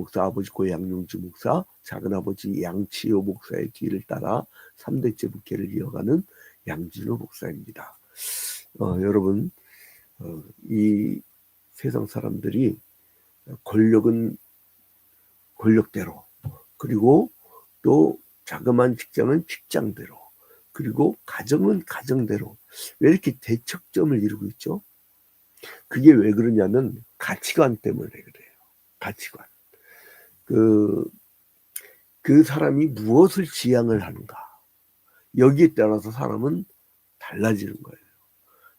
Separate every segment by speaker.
Speaker 1: 목사, 아버지 고양용주 목사, 작은아버지 양치호 목사의 뒤를 따라 3대째 목회를 이어가는 양진호 목사입니다. 여러분, 이 세상 사람들이 권력은 권력대로, 그리고 또 자그마한 직장은 직장대로, 그리고 가정은 가정대로 왜 이렇게 대척점을 이루고 있죠? 그게 왜 그러냐면 가치관 때문에 그래요. 가치관. 그 사람이 무엇을 지향을 하는가, 여기에 따라서 사람은 달라지는 거예요.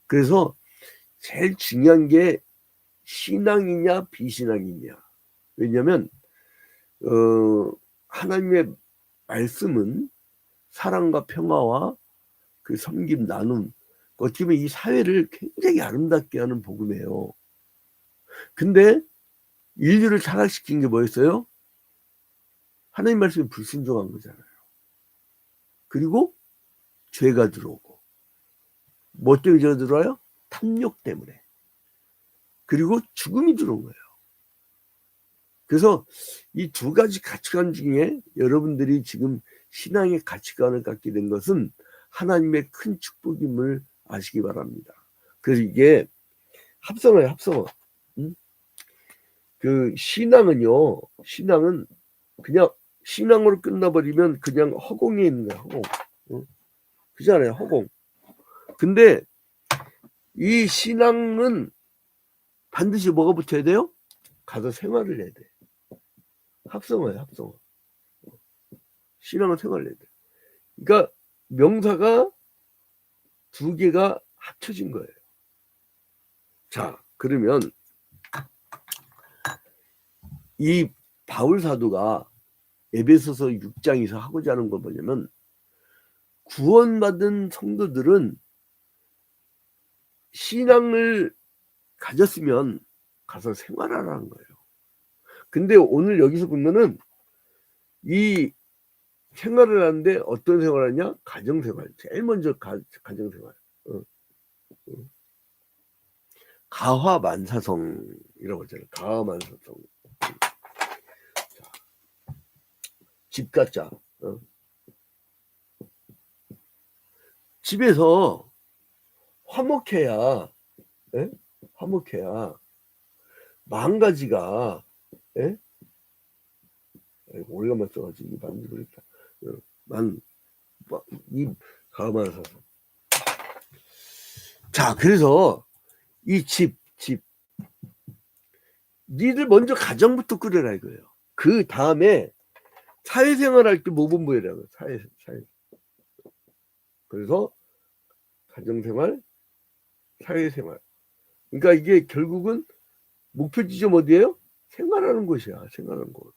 Speaker 1: 그래서 제일 중요한 게 신앙이냐 비신앙이냐. 왜냐하면 하나님의 말씀은 사랑과 평화와 그 섬김, 나눔, 어떻게 보면 이 사회를 굉장히 아름답게 하는 복음이에요. 근데 인류를 타락시킨 게 뭐였어요? 하나님 말씀에 불순종한 거잖아요. 그리고 죄가 들어오고, 뭐 때문에 죄가 들어와요? 탐욕 때문에. 그리고 죽음이 들어온 거예요. 그래서 이 두 가지 가치관 중에 여러분들이 지금 신앙의 가치관을 갖게 된 것은 하나님의 큰 축복임을 아시기 바랍니다. 그래서 이게 합성어예요, 합성어. 그 신앙은요, 신앙은 그냥 신앙으로 끝나버리면 그냥 허공에 있는 거야, 허공. 그잖아요, 허공. 근데 이 신앙은 반드시 뭐가 붙어야 돼요? 가서 생활을 해야 돼. 합성어예요, 합성어. 신앙은 생활을 해야 돼. 그러니까 명사가 두 개가 합쳐진 거예요. 자, 그러면 이 바울 사도가 에베소서 6장에서 하고자 하는 건 뭐냐면, 구원받은 성도들은 신앙을 가졌으면 가서 생활하라는 거예요. 근데 오늘 여기서 보면은 이 생활을 하는데 어떤 생활을 하냐? 가정생활. 제일 먼저 가정생활. 가화만사성이라고 하잖아요. 가화만사성. 집 갖자. 집에서 화목해야, 화목해야 마음가지가, 오래간만 써가지고 이게 만들어버렸다. 이 가만사성. 자, 그래서 이 집, 니들 먼저 가정부터 꾸려라 이거예요. 그 다음에 사회생활 할 때 뭐 공부해라고요? 사회. 그래서 가정생활, 사회생활. 그러니까 이게 결국은 목표 지점 어디예요? 생활하는 곳이야. 생활하는 곳.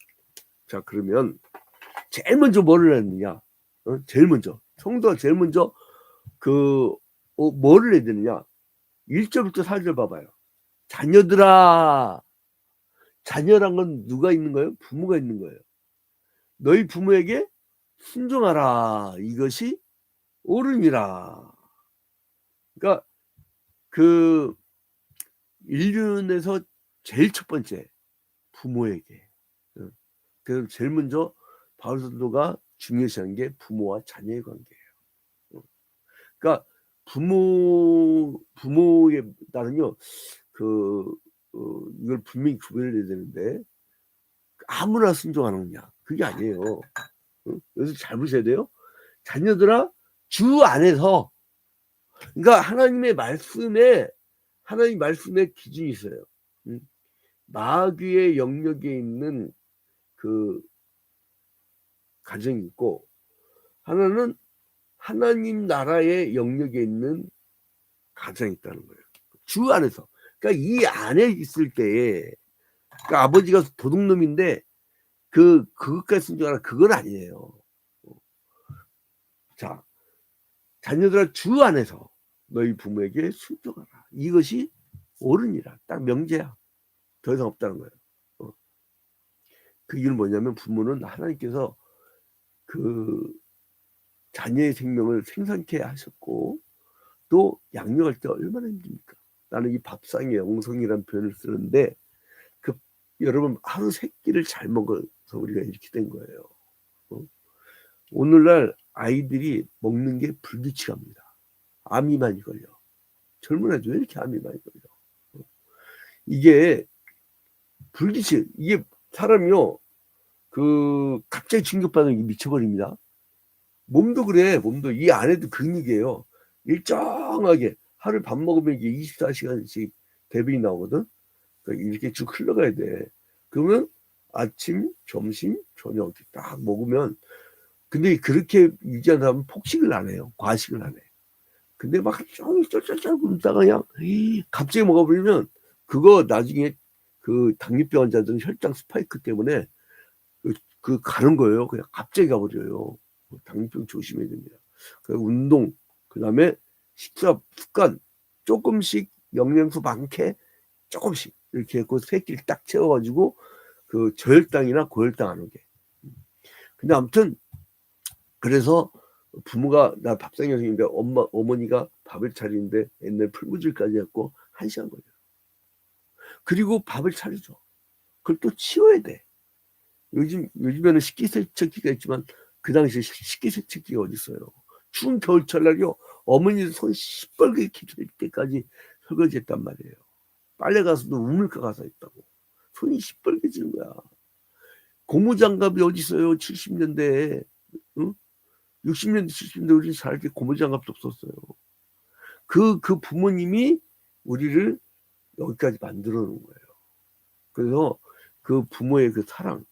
Speaker 1: 자, 그러면 제일 먼저 뭐를 했느냐? 제일 먼저 성도가 제일 먼저 뭐를 해야 되느냐? 1절부터 4절 봐봐요. 자녀들아. 자녀란 건 누가 있는 거예요? 부모가 있는 거예요. 너희 부모에게 순종하라. 이것이 옳음이라. 그러니까 그 인륜에서 제일 첫 번째 부모에게. 그래서 제일 먼저 바울 사도가 중요시한 게 부모와 자녀의 관계예요. 그러니까 부모에 따른요, 이걸 분명히 구별을 해야 되는데, 아무나 순종하느냐, 그게 아니에요. 여기서 잘 보셔야 돼요. 자녀들아, 주 안에서. 그러니까 하나님 말씀에 기준이 있어요. 마귀의 영역에 있는 그 가정이 있고, 하나는 하나님 나라의 영역에 있는 가정이 있다는 거예요. 주 안에서. 그러니까 이 안에 있을 때에, 그러니까 아버지가 도둑놈인데 그것까지 순종하라, 그건 아니에요. 자, 자녀들아, 주 안에서 너희 부모에게 순종하라. 이것이 옳으니라. 딱 명제야. 더 이상 없다는 거예요. 그 이유는 뭐냐면, 부모는 하나님께서 그 자녀의 생명을 생산케 하셨고, 또 양육할 때 얼마나 힘듭니까? 나는 이 밥상의 영성이라는 표현을 쓰는데, 그 여러분 하루 세 끼를 잘 먹어서 우리가 이렇게 된 거예요. 오늘날 아이들이 먹는 게 불규칙합니다. 암이 많이 걸려. 젊은 애들 왜 이렇게 암이 많이 걸려? 이게 불규칙. 이게 사람이요. 갑자기 충격받으면 미쳐버립니다. 몸도 그래. 몸도 이 안에도 근육이에요. 일정하게 하루 밥 먹으면 이게 24시간씩 대변이 나오거든. 그러니까 이렇게 쭉 흘러가야 돼. 그러면 아침, 점심, 저녁 딱 먹으면, 근데 그렇게 유지한 사람은 폭식을 안 해요. 과식을 안 해. 근데 막 종일 쫄쫄쫄 굶다가 그냥 갑자기 먹어버리면 그거 나중에 그 당뇨병 환자들은 혈당 스파이크 때문에 가는 거예요. 그냥 갑자기 가버려요. 당뇨병 조심해야 됩니다. 운동, 그 다음에 식사 습관, 조금씩 영양소 많게 조금씩 이렇게 했고 세 끼를 딱 채워가지고 그 저혈당이나 고혈당 안 오게. 근데 아무튼 그래서 부모가 나 밥상 여성인데 어머니가 밥을 차리는데 옛날 풀무질까지 했고 1시간 걸려요. 그리고 밥을 차리죠. 그걸 또 치워야 돼. 요즘에는 식기세척기가 있지만 그 당시에 식기세척기가 어디 있어요. 추운 겨울철날이요. 어머니들 손 시뻘게 될 때까지 설거지했단 말이에요. 빨래 가서도 우물가 가서 했다고. 손이 시뻘개지는 거야. 고무장갑이 어디 있어요. 70년대에. 응? 60년대 70년대 우리 살 때 고무장갑도 없었어요. 그 부모님이 우리를 여기까지 만들어 놓은 거예요. 그래서 그 부모의 그 사랑.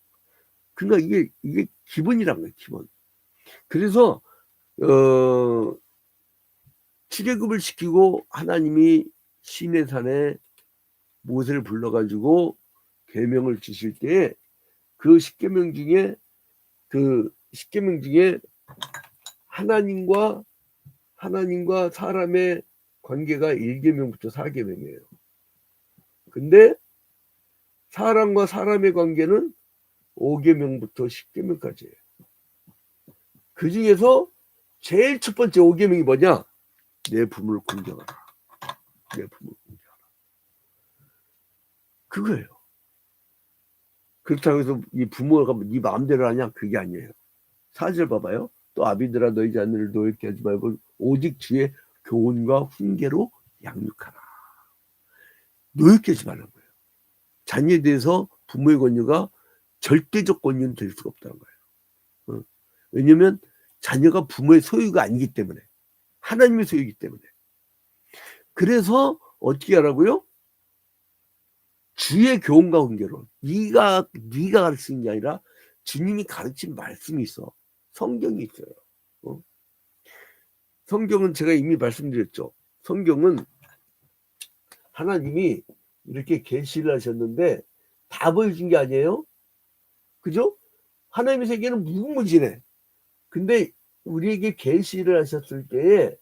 Speaker 1: 그러니까 이게 기본이란 거예요. 기본. 그래서 출애굽을 시키고 하나님이 시내산에 모세를 불러가지고 계명을 주실 때 그 10계명 중에 하나님과 사람의 관계가 1계명부터 4계명이에요. 근데 사람과 사람의 관계는 5계명부터 10계명까지예요. 그 중에서 제일 첫 번째 5계명이 뭐냐? 내 부모를 공경하라. 내 부모를 공경하라. 그거예요. 그렇다고 해서 이 부모가 네 마음대로 하냐? 그게 아니에요. 4절 봐봐요. 또 아비들아 너희 자녀를 노엽게 하지 말고 오직 주의 교훈과 훈계로 양육하라. 노엽게 하지 말라는 거예요. 자녀에 대해서 부모의 권유가 절대적 권유는 될 수가 없다는 거예요. 왜냐하면 자녀가 부모의 소유가 아니기 때문에, 하나님의 소유이기 때문에. 그래서 어떻게 하라고요? 주의 교훈과 훈계로. 네가 가르치는 게 아니라 주님이 가르친 말씀이 있어. 성경이 있어요. 성경은 제가 이미 말씀드렸죠. 성경은 하나님이 이렇게 계시를 하셨는데 다 보여준 게 아니에요. 그죠? 하나님의 세계는 무궁무진해. 근데 우리에게 계시를 하셨을 때에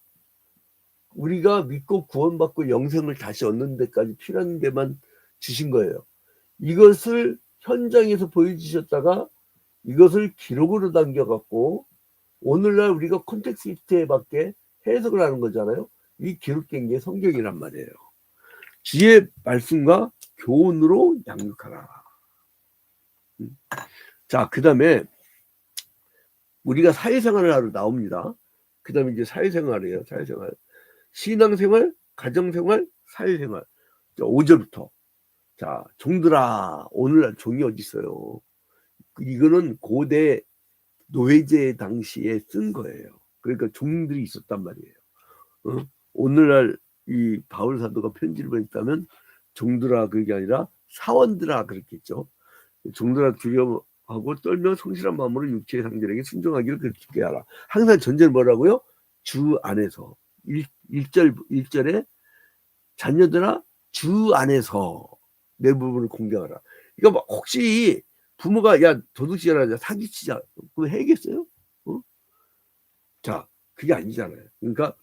Speaker 1: 우리가 믿고 구원받고 영생을 다시 얻는 데까지 필요한 데만 주신 거예요. 이것을 현장에서 보여주셨다가 이것을 기록으로 남겨갖고 오늘날 우리가 콘텍스트에 맞게 해석을 하는 거잖아요. 이 기록된 게 성경이란 말이에요. 주의 말씀과 교훈으로 양육하라. 자, 그 다음에 우리가 사회생활을 하러 나옵니다. 그 다음에 이제 사회생활이에요. 사회생활. 신앙생활, 가정생활, 사회생활. 5절부터. 자, 종들아, 오늘날 종이 어디 있어요? 이거는 고대 노예제 당시에 쓴 거예요. 그러니까 종들이 있었단 말이에요. 오늘날 이 바울 사도가 편지를 보냈다면 종들아 그게 아니라 사원들아 그랬겠죠. 종들아 두려워하고 떨며 성실한 마음으로 육체의 상대에게 순종하기를 그렇게 하라. 항상 전제는 뭐라고요? 주 안에서. 1절에 자녀들아 주 안에서 내 부분을 공경하라. 이거 뭐 혹시 부모가 야 도둑질을 하자 사기치자 그거 해야겠어요? 자 그게 아니잖아요. 그러니까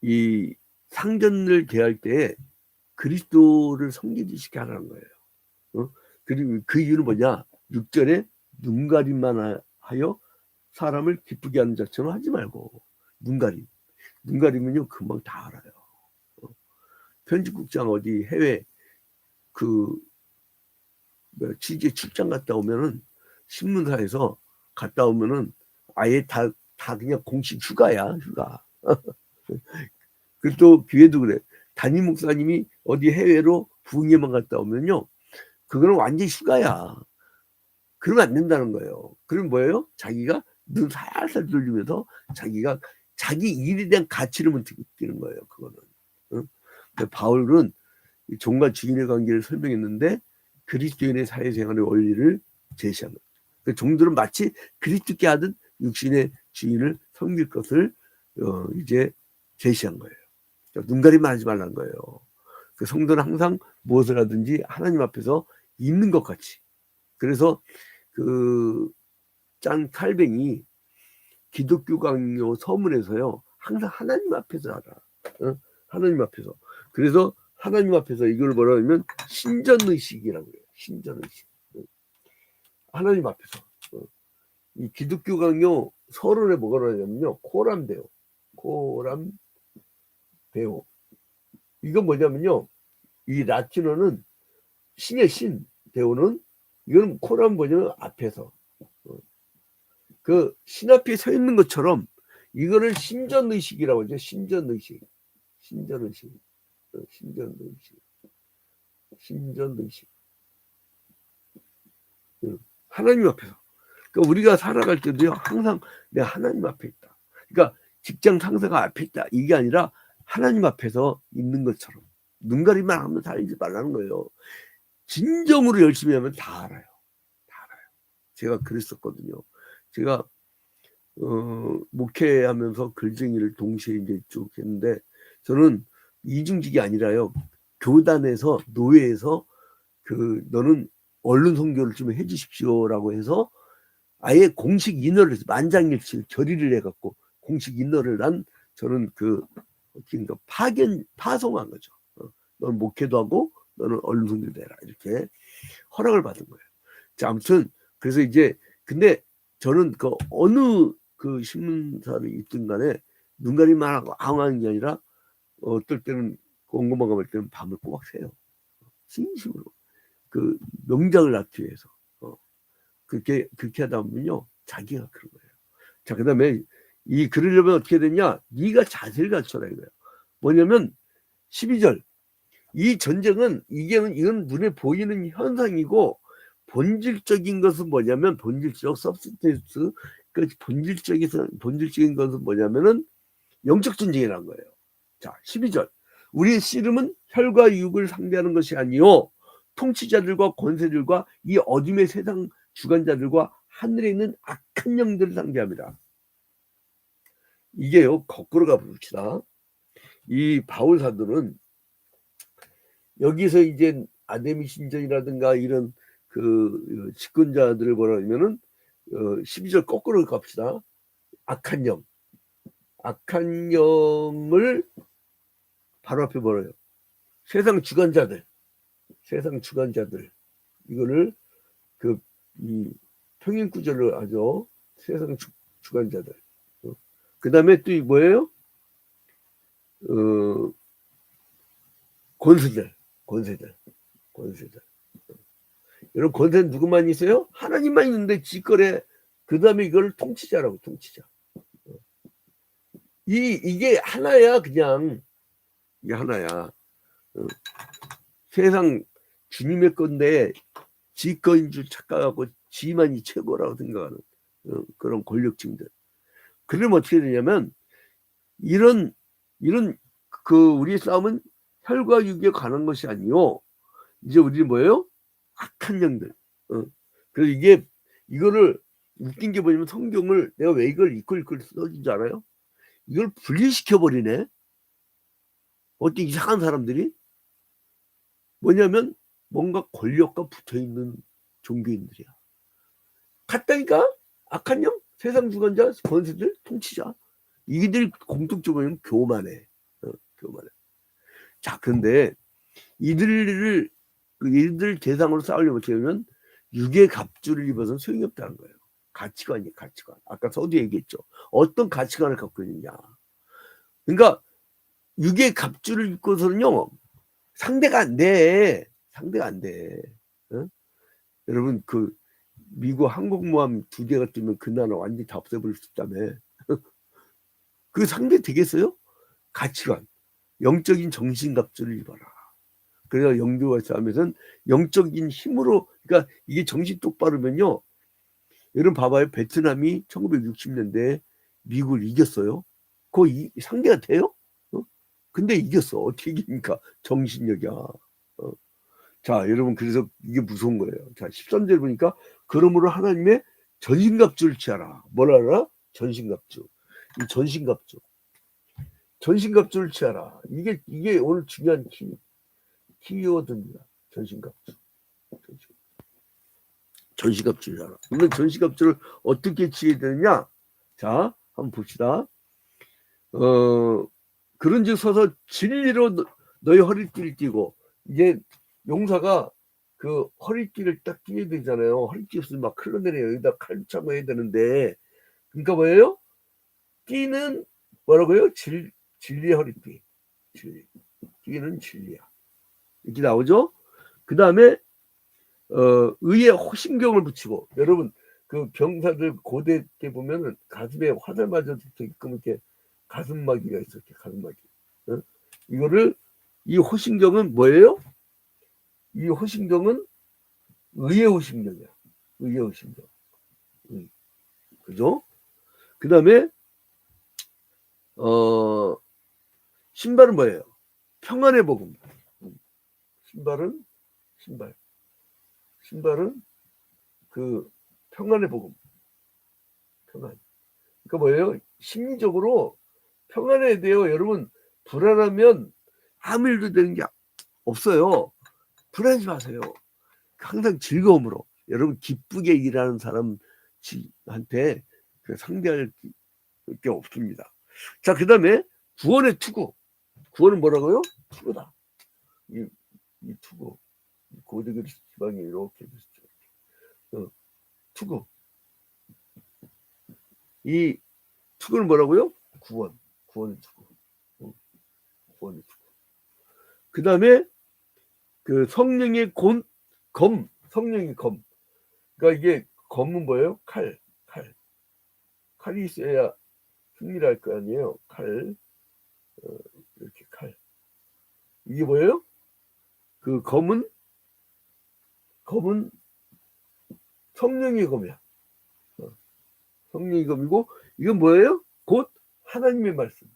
Speaker 1: 이 상전을 대할 때 그리스도를 성기시게 하라는 거예요. 그리고 그 이유는 뭐냐? 6절에 눈가림만 하여 사람을 기쁘게 하는 자처럼 하지 말고 눈가림은요 금방 다 알아요. 편집국장 어디 해외 취재 출장 갔다 오면은 신문사에서 갔다 오면은 아예 다 그냥 공식 휴가야, 휴가. 그리고 또 교회도 그래. 담임 목사님이 어디 해외로 부흥회만 갔다 오면요, 그거는 완전 휴가야. 그러면 안 된다는 거예요. 그럼 뭐예요? 자기가 눈 살살 돌리면서 자기가 자기 일에 대한 가치를 못 느끼는 거예요. 그거는. 응? 바울은 종과 주인의 관계를 설명했는데 그리스도인의 사회생활의 원리를 제시한 거예요. 종들은 마치 그리스도께 하듯 육신의 주인을 섬길 것을 이제 제시한 거예요. 눈가림만 하지 말라는 거예요. 성도는 항상 무엇을 하든지 하나님 앞에서 있는 것 같이. 그래서 짠 칼뱅이 기독교 강요 서문에서요, 항상 하나님 앞에서 하라. 하나님 앞에서. 그래서 하나님 앞에서 이걸 뭐라 하면 신전의식이라고 해요. 신전의식. 하나님 앞에서. 이 기독교 강요 서론에 뭐가 나냐면요, 코람데오. 코람데오. 이건 뭐냐면요, 이 라틴어는 신의 신, 데오는, 이거는 코람 뭐냐면 앞에서. 신 앞에 서 있는 것처럼 이거를 신전의식이라고 하죠. 신전의식. 하나님 앞에서. 그러니까 우리가 살아갈 때도요, 항상 내가 하나님 앞에 있다. 그러니까 직장 상사가 앞에 있다, 이게 아니라 하나님 앞에서 있는 것처럼 눈가리만 하면 다니지 말라는 거예요. 진정으로 열심히 하면 다 알아요. 제가 그랬었거든요. 제가 목회하면서 글쟁이를 동시에 이제 쭉 했는데, 저는 이중직이 아니라요, 교단에서, 노예에서 너는 언론 선교를 좀 해주십시오라고 해서 아예 공식 인허를 해서 만장일치 결의를 해갖고 공식 인허를 한, 저는 파송한 거죠. 너는 목회도 하고 너는 언론 선교도 해라, 이렇게 허락을 받은 거예요. 자, 아무튼 그래서 이제 근데 저는 어느 신문사를 있든 간에 눈가리만 하고 항하는 게 아니라 어떨 때는 공고만 가볼 때는 밤을 꼬박 새요. 진심으로 명작을 낳기 위해서. 그렇게 하다 보면요, 자기가 그런 거예요. 자, 그 다음에 그러려면 어떻게 되냐, 네가 자세를 갖춰라 이거예요. 뭐냐면 12절, 이 전쟁은 이건 눈에 보이는 현상이고, 본질적인 것은 뭐냐면, 본질적 서브스텐스, 본질적인 것은 뭐냐면은 영적 전쟁이라는 거예요. 자, 12절, 우리의 씨름은 혈과 육을 상대하는 것이 아니요 통치자들과 권세들과 이 어둠의 세상 주관자들과 하늘에 있는 악한 영들을 상대합니다. 이게요, 거꾸로 가봅시다. 이 바울 사도는 여기서 이제 아데미 신전이라든가 이런 집권자들을 뭐라 하면은 12절 거꾸로 갑시다. 악한 영을 바로 앞에 뭐래요? 세상 주관자들. 이거를 이 평행구절로 하죠. 세상 주관자들. 그 다음에 또 뭐예요? 권세들. 여러분, 권세는 누구만 있어요? 하나님만 있는데 직거래. 그 다음에 이걸 통치자라고, 통치자. 이게 하나야, 그냥. 이게 하나야. 세상 주님의 건데 지 거인 줄 착각하고 지만이 최고라고 생각하는 그런 권력층들. 그러면 어떻게 되냐면, 이런 우리의 싸움은 혈과 육에 관한 것이 아니요, 이제 우리는 뭐예요? 악한 영들. 그래서 이거를 웃긴 게 뭐냐면, 성경을 내가 왜 이걸 읽고 써준 줄 알아요? 이걸 분리시켜 버리네. 어떤 이상한 사람들이. 뭐냐면 뭔가 권력과 붙어있는 종교인들이야. 같다니까? 악한 영, 세상 주관자, 권세들, 통치자. 이들이 공통적으로 교만해. 교만해. 자, 그런데 이들 대상으로 싸우려면 어떻게 하면 육의 갑주를 입어서는 소용이 없다는 거예요. 가치관. 아까 서두 얘기했죠. 어떤 가치관을 갖고 있느냐. 그러니까 육의 갑주를 입고서는요, 상대가 안 돼. 상대가 안 돼. 어? 여러분 그 미국 항공모함 2대가 뜨면 그 나라 완전히 다 없애버릴 수 있다며. 그 상대 되겠어요? 가치관, 영적인 정신갑주를 입어라. 그래서 영교와 싸움에서는 영적인 힘으로, 그러니까 이게 정신 똑바르면요. 여러분 봐봐요. 베트남이 1960년대에 미국을 이겼어요. 그거 상대가 돼요? 어? 근데 이겼어. 어떻게 이깁니까? 정신력이야. 자, 여러분 그래서 이게 무서운 거예요. 자, 13절 보니까 그러므로 하나님의 전신갑주를 취하라. 뭐라 하라? 전신갑주. 이 전신갑주. 전신갑주를 취하라. 이게 오늘 중요한 키워드입니다. 전신갑주. 전신갑주를 하라. 그러면 전신갑주를 어떻게 취해야 되느냐? 자, 한번 봅시다. 그런즉 서서 진리로 너희 허리띠를 띠고, 이제 용사가 그 허리띠를 딱 띠야 되잖아요. 허리띠 없으면 막 흘러내려요. 여기다 칼 차고 해야 되는데, 그러니까 뭐예요? 띠는 뭐라고요? 진리의 허리띠. 진리. 띠는 진리야. 이렇게 나오죠? 그 다음에 의의 호신경을 붙이고, 여러분 그 병사들 고대 때 보면은 가슴에 화살 맞아도 되게끔 이렇게 가슴막이가 있어. 이렇게 가슴막이. 어? 이거를, 이 호신경은 뭐예요? 이 호신경은 의의 호신경이야. 의의 호신경. 그죠? 그 다음에 신발은 뭐예요? 평안의 복음. 신발은 그 평안의 복음. 평안. 그러니까 뭐예요? 심리적으로 평안해야 돼요. 여러분 불안하면 아무 일도 되는 게 없어요. 불안하지 마세요. 항상 즐거움으로. 여러분 기쁘게 일하는 사람한테 상대할 게 없습니다. 자, 그 다음에 구원의 투구. 구원은 뭐라고요? 투구다. 이 투구. 고대그리스 지방에 이렇게 됐죠. 투구. 이 투구는 뭐라고요? 구원의 투구. 구원의 투구. 그 다음에 그 성령의 성령의 검. 그러니까 이게 검은 뭐예요? 칼이 있어야 승리를 할 거 아니에요. 이렇게 칼. 이게 뭐예요? 그 검은 성령의 검이야. 성령의 검이고, 이건 뭐예요? 곧 하나님의 말씀.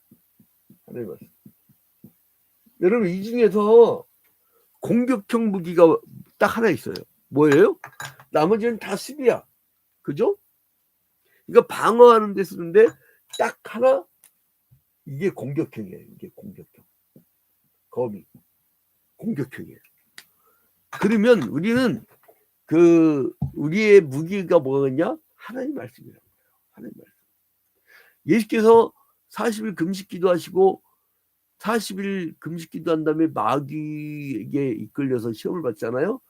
Speaker 1: 하나님의 말씀. 여러분 이 중에서 공격형 무기가 딱 하나 있어요. 뭐예요? 나머지는 다 수비야. 그죠? 그러니까 방어하는 데 쓰는데 딱 하나, 이게 공격형이에요. 이게 공격형. 검이 공격형이에요. 그러면 우리는 우리의 무기가 뭐겠냐? 하나님 말씀이라는 거예요. 하나님 말씀. 예수께서 40일 금식 기도하시고 40일 금식 기도한 다음에 마귀에게 이끌려서 시험을 받잖아요.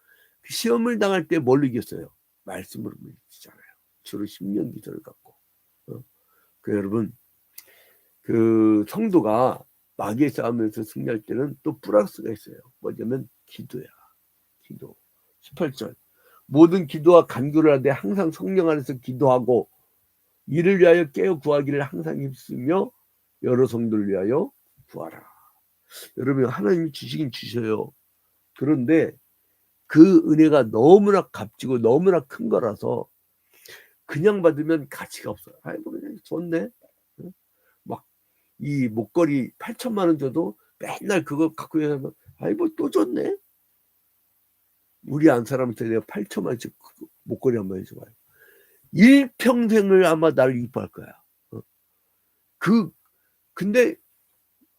Speaker 1: 그 시험을 당할 때 뭘 이겼어요? 말씀으로 이기잖아요. 주로 10년 기도를 갖고. 여러분 그 성도가 마귀의 싸움에서 승리할 때는 또 플러스가 있어요. 뭐냐면 기도야. 기도. 18절. 모든 기도와 간구를 하되 항상 성령 안에서 기도하고 이를 위하여 깨어 구하기를 항상 힘쓰며 여러 성도를 위하여 구하라. 여러분 하나님이 주시긴 주셔요. 그런데 그 은혜가 너무나 값지고 너무나 큰 거라서 그냥 받으면 가치가 없어요. 아이고 그냥 좋네. 막 이 목걸이 8천만 원 줘도 맨날 그거 갖고 다니면 아이고 또 좋네. 우리 안 사람한테 내가 8천만 원씩 목걸이 한번 해줘봐요. 일평생을 아마 나를 이뻐할 거야. 근데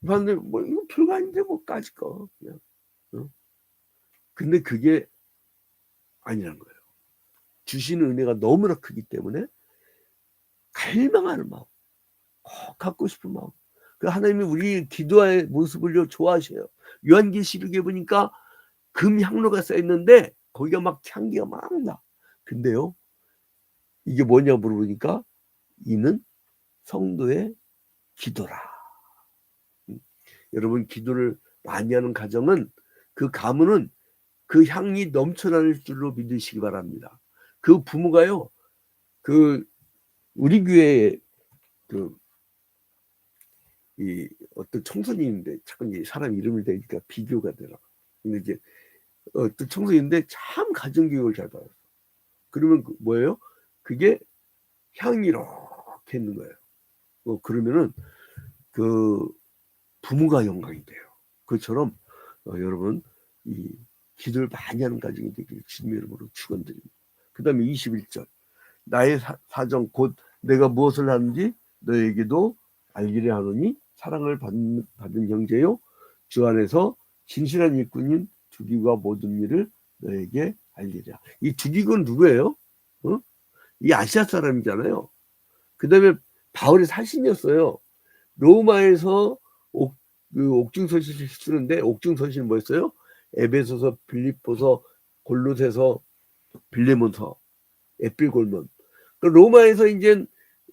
Speaker 1: 뭐 이거 별거 아닌데 뭐까짓 거 그냥. 근데 그게 아니란 거예요. 주시는 은혜가 너무나 크기 때문에 갈망하는 마음, 꼭 갖고 싶은 마음. 하나님이 우리 기도의 모습을 좋아하셔요. 요한계시록에 보니까 금 향로가 쌓여 있는데 거기가 막 향기가 막 나. 근데요, 이게 뭐냐 물어보니까 이는 성도의 기도라. 여러분 기도를 많이 하는 가정은 그 가문은 그 향이 넘쳐날 줄로 믿으시기 바랍니다. 그 부모가요, 그 우리 교회에 이 어떤 청소년인데 자꾸 이제 사람 이름을 대니까 비교가 되나. 근데 이제 어떤 청소년인데 참 가정교육을 잘 받았어. 그러면 뭐예요? 그게 향이 이렇게 있는 거예요. 그러면은 그 부모가 영광이 돼요. 그처럼 여러분 이 기도를 많이 하는 가정이 되길 주님의 이름으로 축원드립니다. 그 다음에 21절 나의 사정 곧 내가 무엇을 하는지 너에게도 알기를 하노니 사랑을 받은 형제요 주 안에서 진실한 일꾼인 두기고가 모든 일을 너에게 알리라. 이 두기고는 누구예요? 이 아시아 사람이잖아요. 그 다음에 바울의 사신이었어요. 로마에서 옥중서신을 쓰는데 옥중서신은 뭐였어요? 에베소서, 빌립보서, 골로새서, 빌레몬서, 에필골몬. 로마에서 이제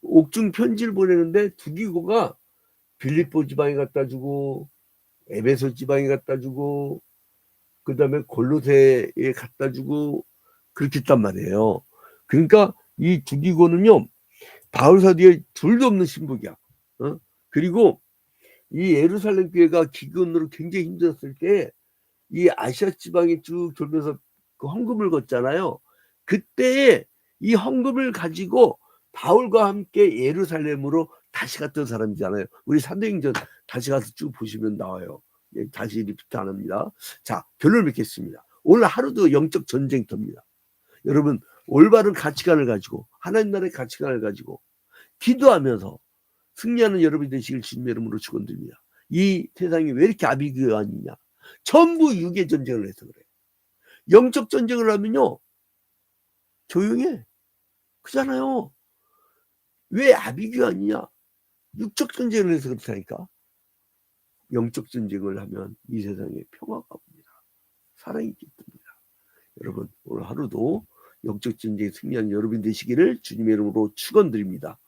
Speaker 1: 옥중 편지를 보내는데 두기고가 빌립보 지방에 갖다 주고 에베소 지방에 갖다 주고 그 다음에 골로새에 갖다 주고 그렇게 했단 말이에요. 그러니까 이 두기고는요 바울 사도에 둘도 없는 신복이야. 그리고 이 예루살렘 교회가 기근으로 굉장히 힘들었을 때 이 아시아 지방에 쭉 돌면서 그 헌금을 걷잖아요. 그때 이 헌금을 가지고 바울과 함께 예루살렘으로 다시 갔던 사람이잖아요. 우리 사도행전 다시 가서 쭉 보시면 나와요. 다시 리피트 안 합니다. 자, 결론을 맺겠습니다. 오늘 하루도 영적 전쟁터입니다. 여러분 올바른 가치관을 가지고 하나님 나라의 가치관을 가지고 기도하면서 승리하는 여러분이 되시길 주님의 이름으로 축원드립니다. 이 세상이 왜 이렇게 아비규환이냐? 전부 육의 전쟁을 해서 그래요. 영적 전쟁을 하면요 조용해. 그잖아요. 왜 아비규환이냐? 육적 전쟁을 해서 그렇다니까. 영적 전쟁을 하면 이 세상에 평화가 옵니다. 사랑이 깃듭니다. 여러분 오늘 하루도 영적 전쟁에 승리한 여러분 되시기를 주님의 이름으로 축원드립니다.